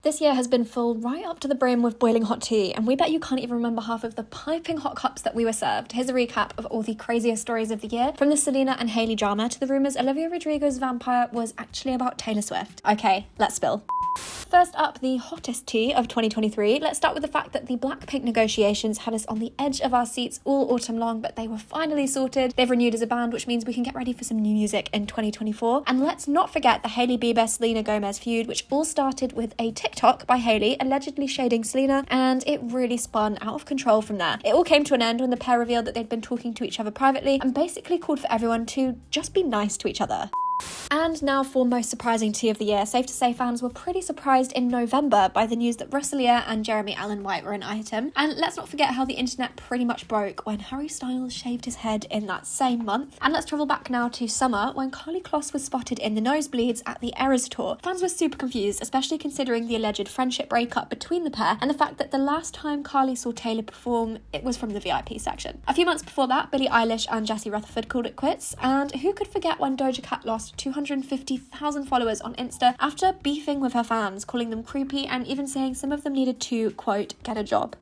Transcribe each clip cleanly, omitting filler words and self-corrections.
This year has been full right up to the brim with boiling hot tea, and we bet you can't even remember half of the piping hot cups that we were served. Here's a recap of all the craziest stories of the year, from the Selena and Hailey drama to the rumours Olivia Rodrigo's vampire was actually about Taylor Swift. Okay, let's spill. First up, the hottest tea of 2023. Let's start with the fact that the Blackpink negotiations had us on the edge of our seats all autumn long, but they were finally sorted. They've renewed as a band, which means we can get ready for some new music in 2024. And let's not forget the Hailey Bieber-Selena Gomez feud, which all started with a TikTok by Hailey allegedly shading Selena, and it really spun out of control from there. It all came to an end when the pair revealed that they'd been talking to each other privately and basically called for everyone to just be nice to each other. And now for most surprising tea of the year. Safe to say fans were pretty surprised in November by the news that Rosalia and Jeremy Allen White were an item. And let's not forget how the internet pretty much broke when Harry Styles shaved his head in that same month. And let's travel back now to summer when Karlie Kloss was spotted in the nosebleeds at the Eras tour. Fans were super confused, especially considering the alleged friendship breakup between the pair and the fact that the last time Karlie saw Taylor perform, it was from the VIP section. A few months before that, Billie Eilish and Jessie Rutherford called it quits. And who could forget when Doja Cat lost 250,000 followers on Insta after beefing with her fans, calling them creepy and even saying some of them needed to, quote, get a job.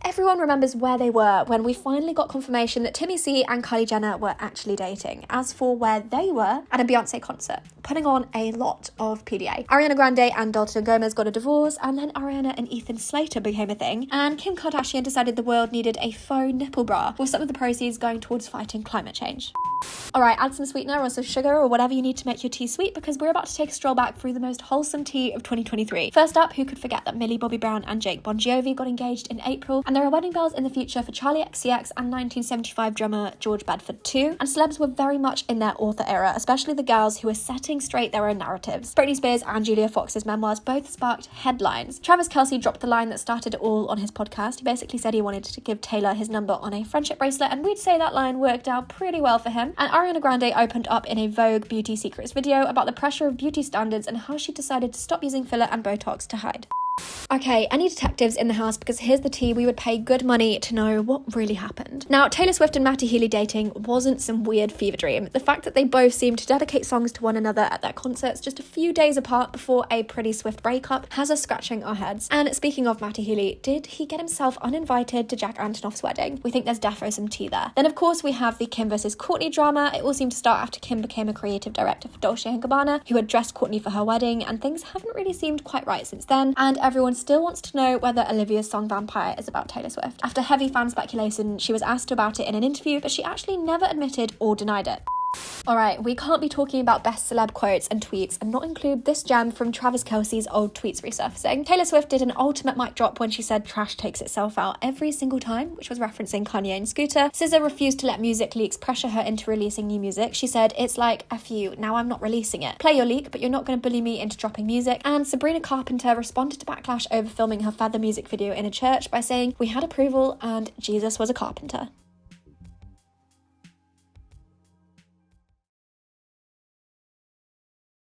Everyone remembers where they were when we finally got confirmation that Timmy C and Kylie Jenner were actually dating. As for where they were, at a Beyonce concert, putting on a lot of PDA. Ariana Grande and Dalton Gomez got a divorce, and then Ariana and Ethan Slater became a thing, and Kim Kardashian decided the world needed a faux nipple bra, with some of the proceeds going towards fighting climate change. Alright, add some sweetener or some sugar or whatever you need to make your tea sweet, because we're about to take a stroll back through the most wholesome tea of 2023. First up, who could forget that Millie Bobby Brown and Jake Bon Jovi got engaged in April, and there are wedding bells in the future for Charlie XCX and 1975 drummer George Bedford too. And celebs were very much in their author era, especially the girls who were setting straight their own narratives. Britney Spears and Julia Fox's memoirs both sparked headlines. Travis Kelce dropped the line that started it all on his podcast. He basically said he wanted to give Taylor his number on a friendship bracelet, and we'd say that line worked out pretty well for him. And Ariana Grande opened up in a Vogue Beauty Secrets video about the pressure of beauty standards and how she decided to stop using filler and Botox to hide. Okay, any detectives in the house, because here's the tea we would pay good money to know what really happened. Now, Taylor Swift and Matty Healy dating wasn't some weird fever dream. The fact that they both seemed to dedicate songs to one another at their concerts just a few days apart before a pretty swift breakup has us scratching our heads. And speaking of Matty Healy, did he get himself uninvited to Jack Antonoff's wedding? We think there's defo some tea there. Then of course we have the Kim versus Kourtney drama. It all seemed to start after Kim became a creative director for Dolce & Gabbana, who had dressed Kourtney for her wedding, and things haven't really seemed quite right since then, and everyone still wants to know whether Olivia's song Vampire is about Taylor Swift. After heavy fan speculation, she was asked about it in an interview, but she actually never admitted or denied it. Alright, we can't be talking about best celeb quotes and tweets and not include this gem from Travis Kelce's old tweets resurfacing. Taylor Swift did an ultimate mic drop when she said trash takes itself out every single time, which was referencing Kanye and Scooter. SZA refused to let music leaks pressure her into releasing new music. She said, it's like, F you, now I'm not releasing it. Play your leak, but you're not going to bully me into dropping music. And Sabrina Carpenter responded to backlash over filming her Feather music video in a church by saying, we had approval and Jesus was a carpenter.